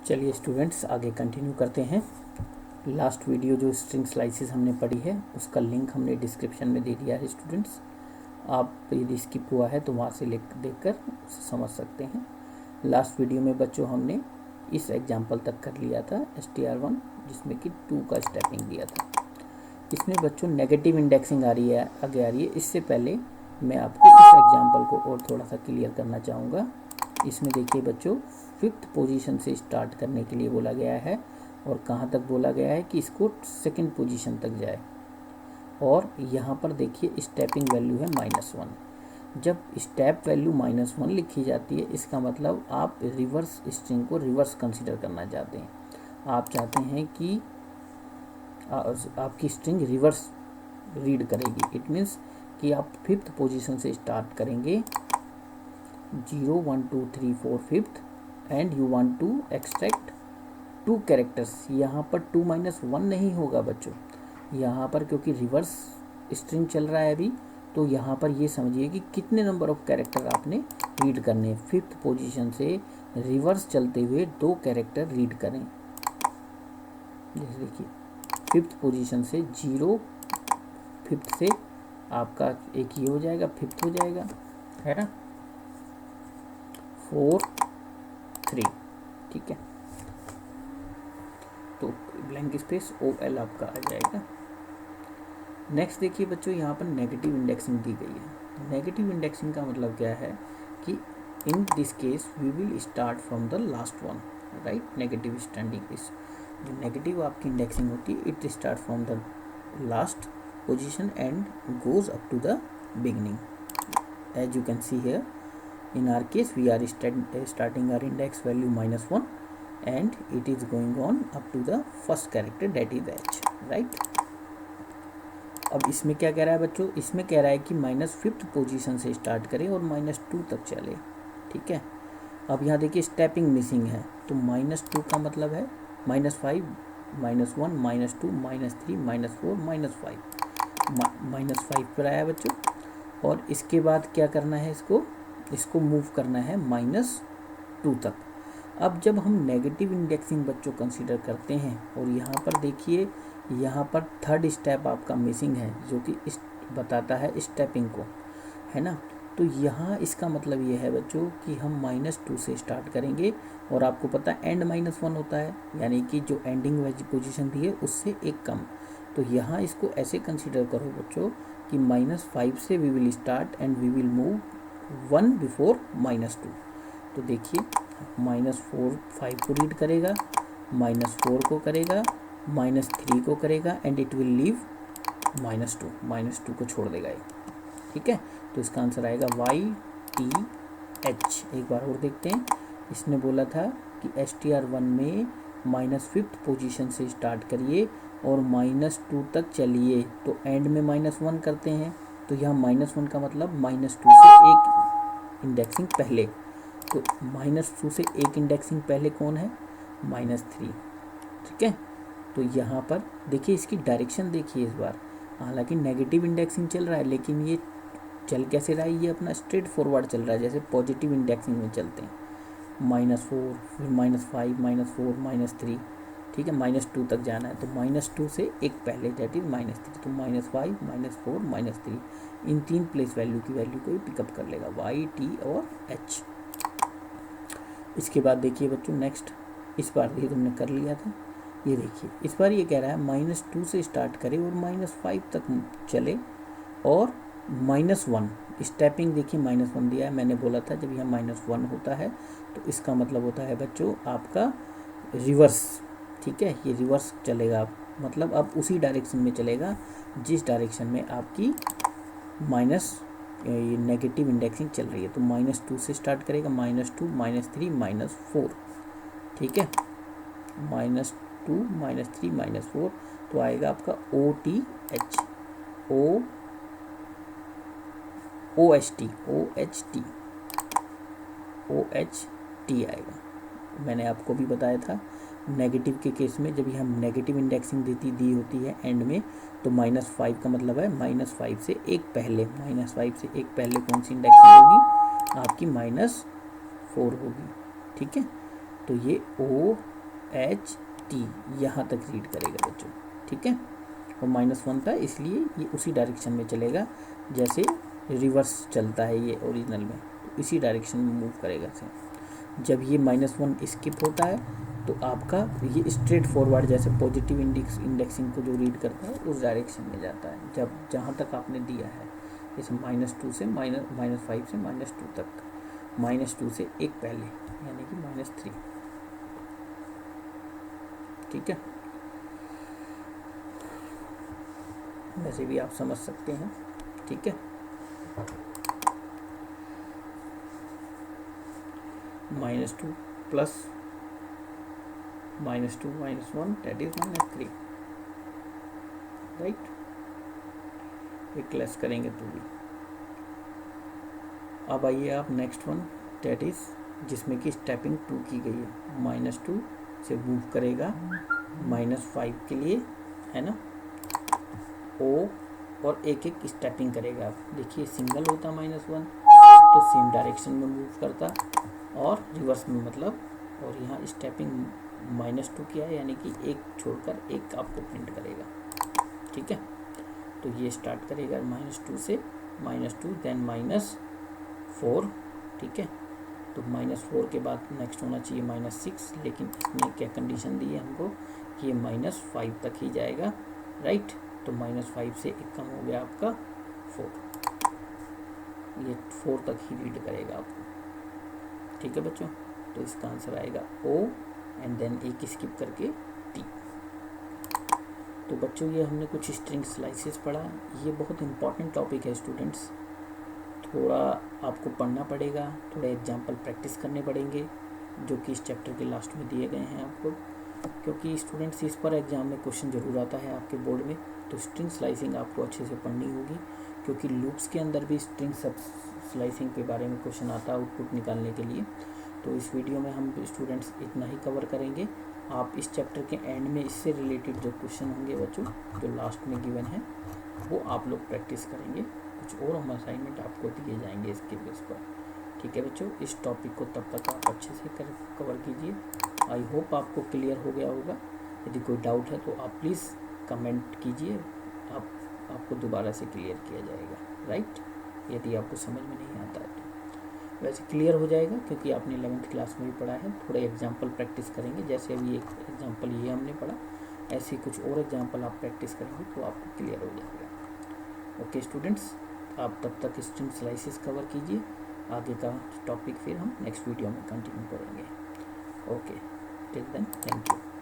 चलिए स्टूडेंट्स आगे कंटिन्यू करते हैं। लास्ट वीडियो जो स्ट्रिंग स्लाइसेस हमने पढ़ी है उसका लिंक हमने डिस्क्रिप्शन में दे दिया है स्टूडेंट्स। आप यदि स्किप हुआ है तो वहाँ से देखकर उसे समझ सकते हैं। लास्ट वीडियो में बच्चों हमने इस एग्जाम्पल तक कर लिया था str1 जिसमें कि 2 का स्टेपिंग दिया था। इसमें बच्चों नेगेटिव इंडेक्सिंग आगे आ रही है। इससे पहले मैं आपको इस एग्जाम्पल को और थोड़ा सा क्लियर करना चाहूँगा। इसमें देखिए बच्चों 5th पोजीशन से स्टार्ट करने के लिए बोला गया है और कहाँ तक बोला गया है कि इसको 2nd पोजीशन तक जाए। और यहाँ पर देखिए स्टेपिंग वैल्यू है -1। जब स्टेप वैल्यू -1 लिखी जाती है इसका मतलब आप रिवर्स स्ट्रिंग को रिवर्स कंसिडर करना चाहते हैं। आप चाहते हैं कि आपकी स्ट्रिंग रिवर्स रीड करेगी। इट मीन्स कि आप 5th पोजीशन से स्टार्ट करेंगे 0 1 2 3 4 5th and you want to extract 2 characters. यहाँ पर 2 - 1 नहीं होगा बच्चों, यहाँ पर क्योंकि रिवर्स स्ट्रिंग चल रहा है अभी, तो यहाँ पर ये समझिए कि कितने नंबर ऑफ कैरेक्टर आपने रीड करने हैं। 5th पोजीशन से रिवर्स चलते हुए 2 कैरेक्टर रीड करें। जैसे देखिए 5th पोजीशन से 0, 5th से आपका एक ये हो जाएगा, 5th हो जाएगा, है ना, 4 3, ठीक है। तो ब्लैंक स्पेस OL आपका आ जाएगा। नेक्स्ट देखिए बच्चों यहाँ पर नेगेटिव इंडेक्सिंग दी गई है। नेगेटिव इंडेक्सिंग का मतलब क्या है कि in this case we will start from the last one, right. Negative standing is जो नेगेटिव आपकी इंडेक्सिंग होती है it start from the last position and goes up to the beginning. As you can see here in our case we are starting our index value -1 and it is going on up to the first character that is h, right। अब इसमें क्या कह रहा है बच्चों, इसमें कह रहा है कि -5th पोजीशन से स्टार्ट करें और -2 तक चले, ठीक है। अब यहाँ देखिए स्टेपिंग मिसिंग है, तो -2 का मतलब है -5 -1 -2 -3 -4 -5 -5 पर आया बच्चों। और इसके बाद क्या करना है, इसको मूव करना है -2 तक। अब जब हम नेगेटिव इंडेक्सिंग बच्चों कंसीडर करते हैं और यहाँ पर देखिए यहाँ पर 3rd स्टेप आपका मिसिंग है जो कि इस बताता है स्टेपिंग को, है ना। तो यहाँ इसका मतलब ये है बच्चों कि हम -2 से स्टार्ट करेंगे और आपको पता है एंड -1 होता है, यानी कि जो एंडिंग पोजीशन दी है उससे एक कम। तो यहाँ इसको ऐसे कंसीडर करो बच्चों कि -5 से we will start and we will move 1 before -2। तो देखिए -4 5 को रीड करेगा, -4 को करेगा, -3 को करेगा एंड इट विल लीव -2 को छोड़ देगा ये, ठीक है। तो इसका आंसर आएगा YTH। एक बार और देखते हैं, इसने बोला था कि str1 में -5th पोजीशन से स्टार्ट करिए और -2 तक चलिए, तो एंड में -1 करते हैं, तो यहाँ -1 का मतलब -2 से एक इंडेक्सिंग पहले, तो -2 से एक इंडेक्सिंग पहले कौन है, -3, ठीक है। तो यहाँ पर देखिए इसकी डायरेक्शन देखिए इस बार, हालांकि नेगेटिव इंडेक्सिंग चल रहा है लेकिन ये चल कैसे रहा है, ये अपना स्ट्रेट फॉरवर्ड चल रहा है जैसे पॉजिटिव इंडेक्सिंग में चलते हैं। -4 फिर -5 -4 -3, ठीक है, -2 तक जाना है, तो -2 से एक पहले दैट इज -3, तो -5 -4 -3 इन 3 प्लेस वैल्यू की वैल्यू को पिकअप कर लेगा Y T और H। इसके बाद देखिए बच्चों नेक्स्ट, इस बार ये तुमने कर लिया था, ये देखिए इस बार ये कह रहा है -2 से स्टार्ट करे और -5 तक चले और -1 स्टेपिंग देखिए -1 दिया है। मैंने बोला था जब यह -1 होता है तो इसका मतलब होता है बच्चों आपका रिवर्स, ठीक है, ये रिवर्स चलेगा, मतलब अब उसी डायरेक्शन में चलेगा जिस डायरेक्शन में आपकी ये नेगेटिव इंडेक्सिंग चल रही है। तो -2 से स्टार्ट करेगा, -2 -3 -4, ठीक है, -2 -3 -4, तो आएगा आपका OTH OHT आएगा। मैंने आपको भी बताया था नेगेटिव के केस में जब हम नेगेटिव इंडेक्सिंग दी होती है एंड में, तो -5 का मतलब है -5 से एक पहले, -5 से एक पहले कौन सी इंडेक्सिंग होगी आपकी, -4 होगी, ठीक है। तो ये एच टी यहाँ तक रीड करेगा बच्चों, ठीक है। और -1 था इसलिए ये उसी डायरेक्शन में चलेगा जैसे रिवर्स चलता है ये ओरिजिनल में, तो इसी डायरेक्शन में मूव करेगा से। जब ये -1 स्किप होता है तो आपका ये स्ट्रेट फॉरवर्ड जैसे पॉजिटिव इंडेक्सिंग को जो रीड करता है उस डायरेक्शन में जाता है, जब जहाँ तक आपने दिया है, जैसे -2 से -5 से -2 तक, -2 से एक पहले यानी कि -3, ठीक है। वैसे भी आप समझ सकते हैं, ठीक है। -2 प्लस -2 -1 दैट इज -3, राइट। एक लेस करेंगे तो भी। अब आइए आप नेक्स्ट वन दैट इज जिसमें कि स्टेपिंग 2 की गई है, -2 से मूव करेगा -5 के लिए, है ना। ओ और एक एक स्टेपिंग करेगा। देखिए सिंगल होता -1 तो सेम डायरेक्शन में मूव करता, और रिवर्स में मतलब, और यहाँ स्टेपिंग -2 किया है यानी कि एक छोड़कर एक आपको प्रिंट करेगा, ठीक है। तो ये स्टार्ट करेगा -2 से, -2 देन -4, ठीक है। तो -4 के बाद नेक्स्ट होना चाहिए -6, लेकिन इसने क्या कंडीशन दी है हमको कि ये -5 तक ही जाएगा, राइट। तो -5 से एक कम हो गया आपका 4, ये 4 तक ही रीड करेगा आपको, ठीक है बच्चों। तो इसका आंसर आएगा O एंड देन एक स्किप करके T। तो बच्चों ये हमने कुछ स्ट्रिंग स्लाइसेस पढ़ा, ये बहुत इंपॉर्टेंट टॉपिक है स्टूडेंट्स। थोड़ा आपको पढ़ना पड़ेगा, थोड़े एग्जाम्पल प्रैक्टिस करने पड़ेंगे जो कि इस चैप्टर के लास्ट में दिए गए हैं आपको, क्योंकि स्टूडेंट्स इस पर एग्जाम में क्वेश्चन ज़रूर आता है आपके बोर्ड में। तो स्ट्रिंग स्लाइसिंग आपको अच्छे से पढ़नी होगी, क्योंकि लूप्स के अंदर भी स्ट्रिंग स्लाइसिंग के बारे में क्वेश्चन आता है आउटपुट निकालने के लिए। तो इस वीडियो में हम स्टूडेंट्स इतना ही कवर करेंगे। आप इस चैप्टर के एंड में इससे रिलेटेड जो क्वेश्चन होंगे बच्चों, जो लास्ट में गिवन है, वो आप लोग प्रैक्टिस करेंगे। कुछ और हम असाइनमेंट आपको दिए जाएंगे इसके बेस पर, ठीक है बच्चों। इस टॉपिक को तब तक आप अच्छे से कवर कीजिए। आई होप आपको क्लियर हो गया होगा। यदि कोई डाउट है तो आप प्लीज़ कमेंट कीजिए, आपको दोबारा से क्लियर किया जाएगा, राइट। यदि आपको समझ में नहीं आता है तो वैसे क्लियर हो जाएगा, क्योंकि आपने 11th क्लास में भी पढ़ा है। थोड़े एग्जाम्पल प्रैक्टिस करेंगे, जैसे अभी एक एग्जाम्पल ये हमने पढ़ा, ऐसे कुछ और एग्जाम्पल आप प्रैक्टिस करेंगे तो आपको क्लियर हो जाएगा। ओके स्टूडेंट्स, आप तब तक स्ट्रिंग स्लाइसेस कवर कीजिए। आगे का टॉपिक फिर हम नेक्स्ट वीडियो में कंटिन्यू करेंगे। Okay, till then thank you.